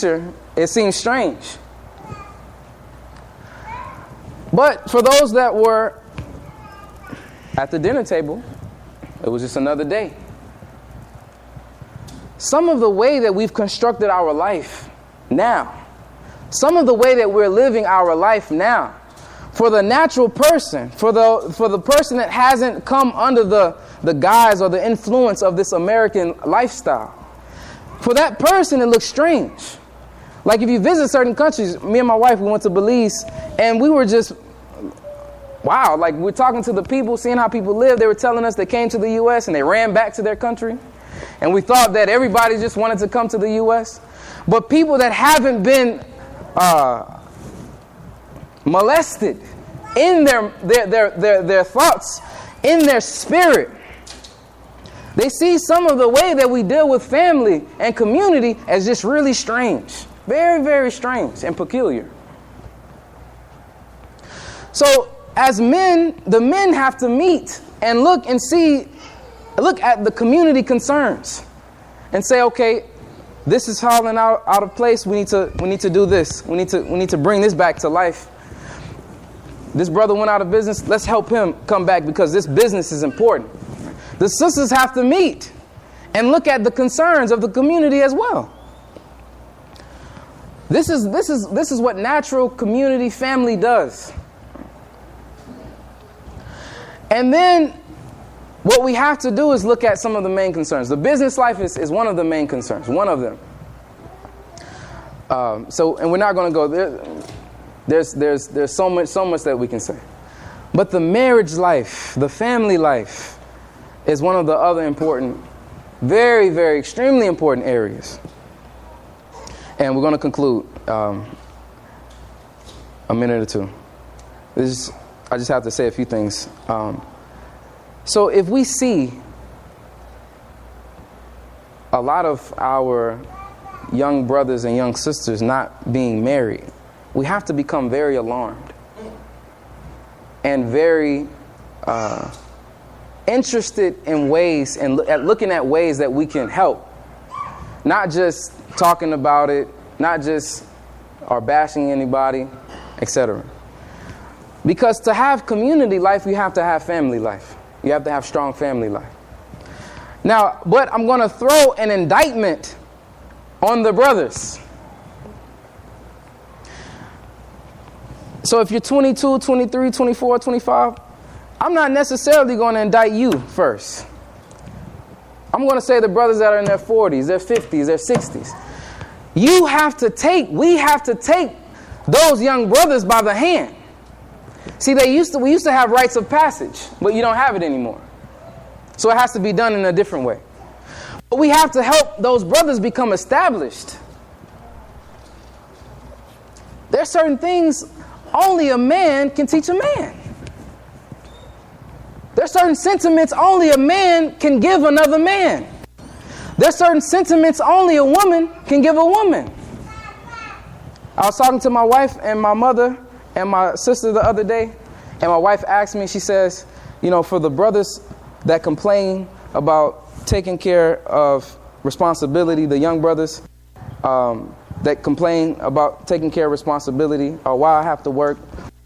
it seems strange. But for those that were at the dinner table, it was just another day. Some of the way that we've constructed our life now, some of the way that we're living our life now, for the natural person, for the person that hasn't come under the guise or the influence of this American lifestyle, for that person it looks strange. Like if you visit certain countries, me and my wife, we went to Belize, and we were just, wow, like we're talking to the people, seeing how people live. They were telling us they came to the U.S. and they ran back to their country. And we thought that everybody just wanted to come to the U.S. But people that haven't been molested in their thoughts, in their spirit, they see some of the way that we deal with family and community as just really strange. Very, very strange and peculiar. So as men, the men have to meet and look at the community concerns and say, okay, this is falling out of place. We need to do this. We need to bring this back to life. This brother went out of business. Let's help him come back because this business is important. The sisters have to meet and look at the concerns of the community as well. This is what natural community family does. And then what we have to do is look at some of the main concerns. The business life is one of the main concerns, one of them. And we're not going to go there. There's so much that we can say. But the marriage life, the family life, is one of the other important, very, very extremely important areas. And we're going to conclude a minute or two. I just have to say a few things. So if we see a lot of our young brothers and young sisters not being married, we have to become very alarmed and very interested in ways and looking at ways that we can help. Not just talking about it, not just or bashing anybody, etc. Because to have community life, you have to have family life. You have to have strong family life. Now, but I'm going to throw an indictment on the brothers. So if you're 22, 23, 24, 25, I'm not necessarily going to indict you first. I'm going to say the brothers that are in their 40s, their 50s, their 60s. We have to take those young brothers by the hand. See, we used to have rites of passage, but you don't have it anymore. So it has to be done in a different way. But we have to help those brothers become established. There are certain things only a man can teach a man. There are certain sentiments only a man can give another man. There are certain sentiments only a woman can give a woman. I was talking to my wife and my mother and my sister the other day, and my wife asked me, she says, for the brothers that complain about taking care of responsibility, the young brothers that complain about taking care of responsibility, or why I have to work,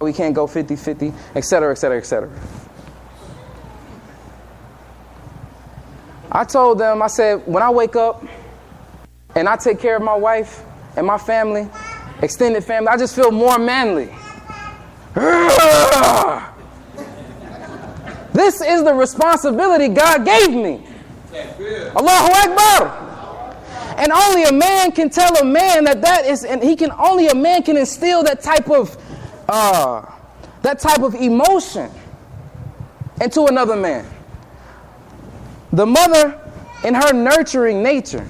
we can't go 50-50, etc., etc., etc. I told them, I said, when I wake up and I take care of my wife and my family, extended family, I just feel more manly. This is the responsibility God gave me. Allahu Akbar. And only a man can tell a man that is, and only a man can instill that type of emotion into another man. The mother, in her nurturing nature,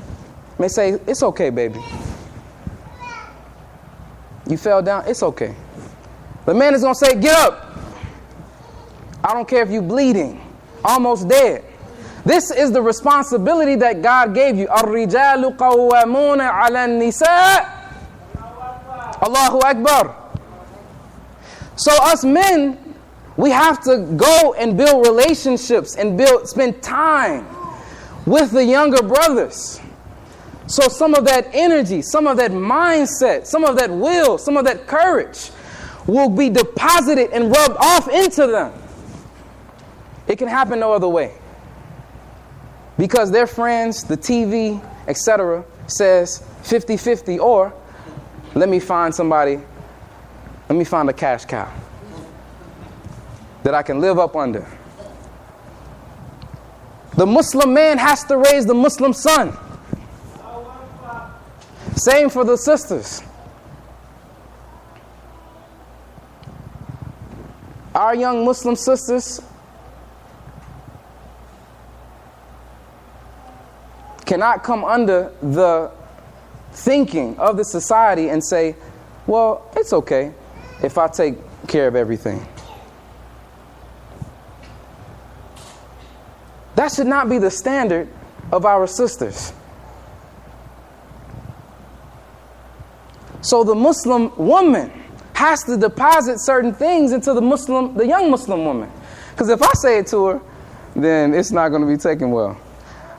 may say, it's okay, baby. You fell down, it's okay. The man is going to say, get up. I don't care if you're bleeding, almost dead. This is the responsibility that God gave you. الرِّجَالُ قَوَّامُونَ عَلَى النِّسَاءِ. Allahu Akbar. So us men, we have to go and build relationships and spend time with the younger brothers So some of that energy, some of that mindset, some of that will, some of that courage will be deposited and rubbed off into them. It can happen no other way. Because their friends, the TV, etc., says 50-50, or let me find a cash cow that I can live up under. The Muslim man has to raise the Muslim son. Same for the sisters. Our young Muslim sisters cannot come under the thinking of the society and say, well, it's okay if I take care of everything. That should not be the standard of our sisters. So the Muslim woman has to deposit certain things into the young Muslim woman. Because if I say it to her, then it's not going to be taken well.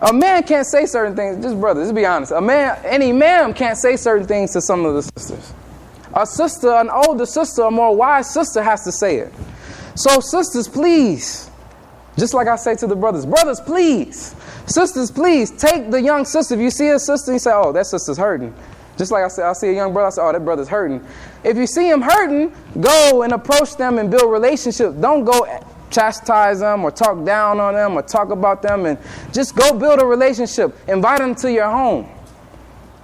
A man can't say certain things. Just brothers, let's be honest. Any man can't say certain things to some of the sisters. A sister, an older sister, a more wise sister has to say it. So sisters, please, just like I say to the brothers, please, sisters, please, take the young sister. If you see a sister, you say, oh, that sister's hurting. Just like I say, I see a young brother, I say, oh, that brother's hurting. If you see him hurting, go and approach them and build relationships. Don't go chastise them or talk down on them or talk about them, and just go build a relationship. Invite them to your home.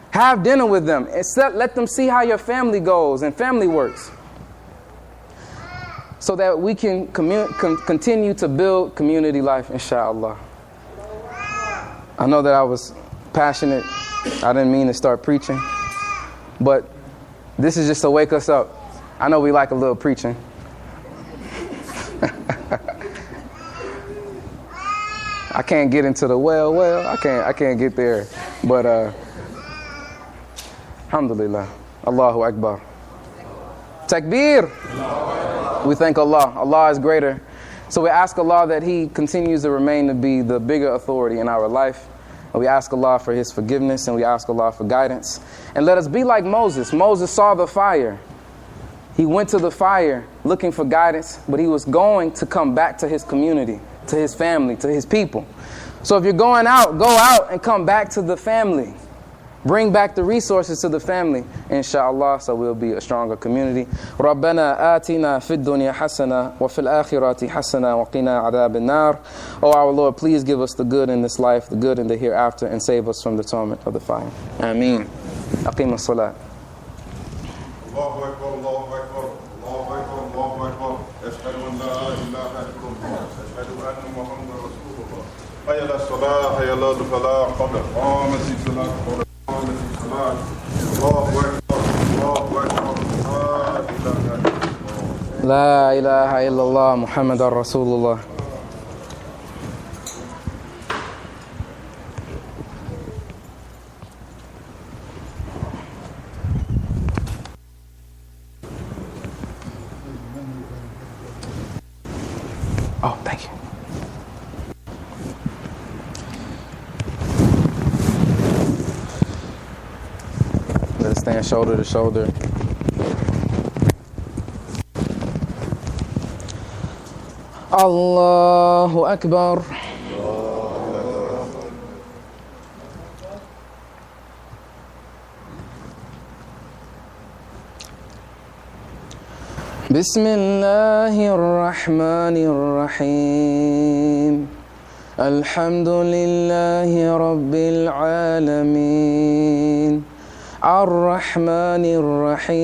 Have dinner with them. And let them see how your family goes and family works, so that we can continue to build community life, inshallah. I know that I was passionate. I didn't mean to start preaching, but this is just to wake us up. I know we like a little preaching. I can't get into the well. I can't get there. But alhamdulillah. Allahu Akbar. Takbir. We thank Allah. Allah is greater. So we ask Allah that He continues to remain to be the bigger authority in our life. And we ask Allah for His forgiveness, and we ask Allah for guidance. And let us be like Moses. Moses saw the fire. He went to the fire looking for guidance, but he was going to come back to his community, to his family, to his people. So if you're going out, go out and come back to the family. Bring back the resources to the family, inshallah, so we'll be a stronger community. رَبَّنَا آتِنَا فِي الدُّنْيَا حَسَنَةً وَفِي الْآخِرَةِ حَسَنَةً وَقِنَا عَذَابَ النَّارِ. Oh, our Lord, please give us the good in this life, the good in the hereafter, and save us from the torment of the fire. Ameen. أقيم الصلاة. الله أكبر الله أكبر الله أكبر الله أكبر أشهد أن لا إله إلا الله أشهد أن محمدا رسول الله حي على الصلاة حي على الفلاح قد قامت الصلاة قد قامت الصلاة الله أكبر الله أكبر لا إله إلا الله محمد رسول الله. Oh, thank you. Let us stand shoulder to shoulder. Allahu Akbar. بسم الله الرحمن الرحيم الحمد لله رب العالمين الرحمن الرحيم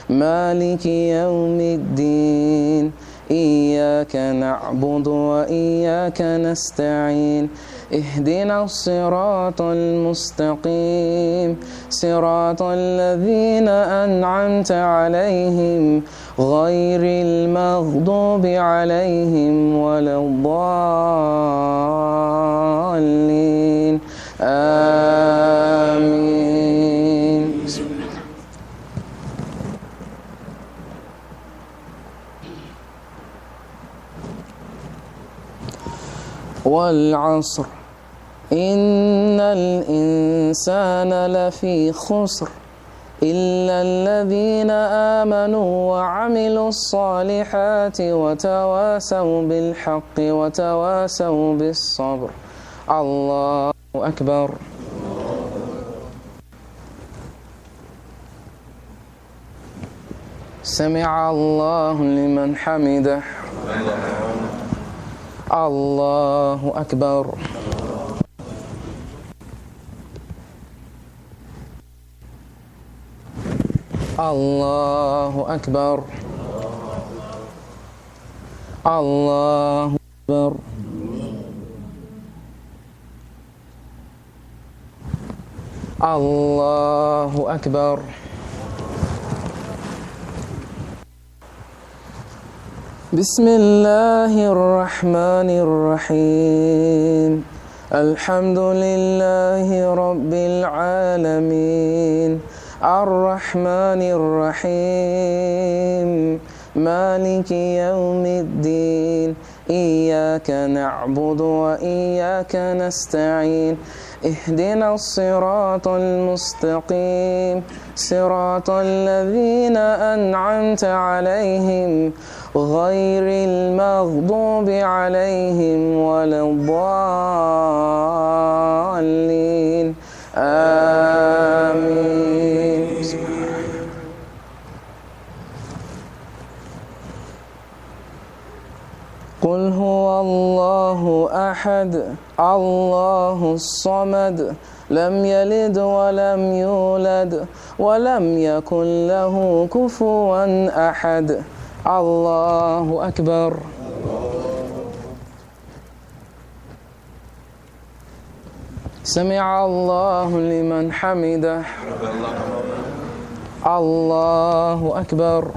مالك يوم الدين إياك نعبد وإياك نستعين اهدنا الصراط المستقيم صراط الذين أنعمت عليهم غير المغضوب عليهم ولا الضالين آمين. والعصر إن الإنسان لفي خسر إلا الذين آمنوا وعملوا الصالحات وتواصوا بالحق وتواصوا بالصبر. الله أكبر. سمع الله لمن حمده. الله أكبر. الله أكبر. الله أكبر. الله أكبر. بسم الله الرحمن الرحيم. الحمد لله رب العالمين الرحمن الرحيم مالك يوم الدين إياك نعبد وإياك نستعين اهدنا الصراط المستقيم صراط الذين أنعمت عليهم غير المغضوب عليهم ولا الضالين آمين. قل هو الله أحد الله الصمد لم يلد ولم يولد ولم يكن له كفوا أحد. الله أكبر. سمع الله لمن حمده. الله أكبر.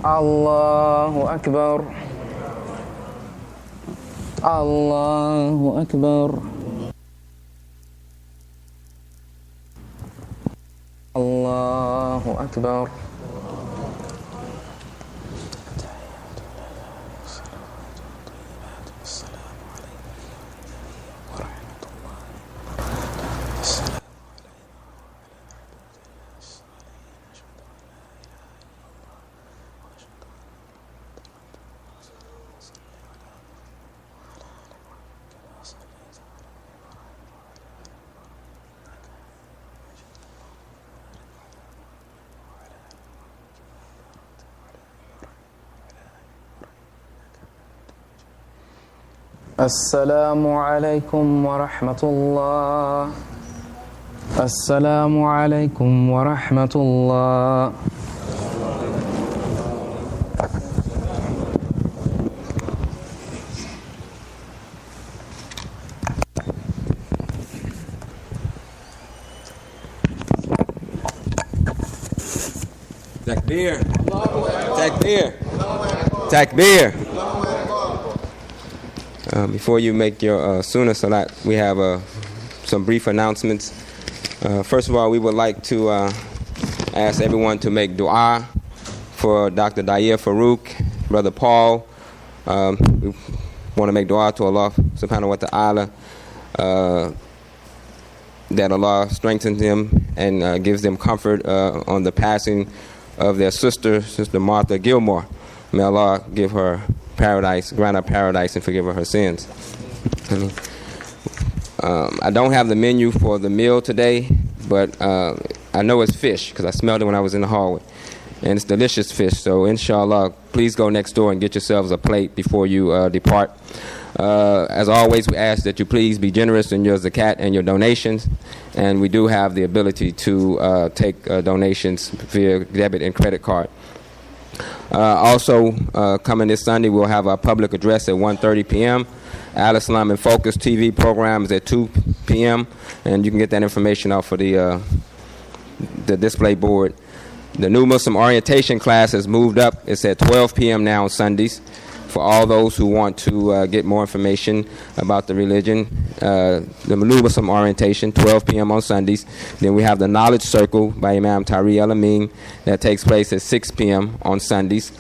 الله أكبر. الله أكبر. الله أكبر. السلام عليكم ورحمة الله. السلام عليكم ورحمة الله. Takbir. Takbir. Takbir. Before you make your sunnah salat, we have some brief announcements. First of all, we would like to ask everyone to make dua for Dr. Dayer Farouk, Brother Paul. We want to make dua to Allah subhanahu wa ta'ala that Allah strengthens them and gives them comfort on the passing of their sister, Sister Martha Gilmore. May Allah give her paradise, grant her paradise, and forgive her sins. I don't have the menu for the meal today, but I know it's fish because I smelled it when I was in the hallway, and it's delicious fish. So inshallah, please go next door and get yourselves a plate before you depart. As always, we ask that you please be generous in your zakat and your donations, and we do have the ability to take donations via debit and credit card. Also, coming this Sunday, we'll have our public address at 1:30 p.m. Al-Islam in Focus TV program is at 2 p.m. and you can get that information off of the display board. The new Muslim orientation class has moved up. It's at 12 p.m. now on Sundays. For all those who want to get more information about the religion, the new Muslim orientation, 12 p.m. on Sundays. Then we have the Knowledge Circle by Imam Tari El-Amin that takes place at 6 p.m. on Sundays.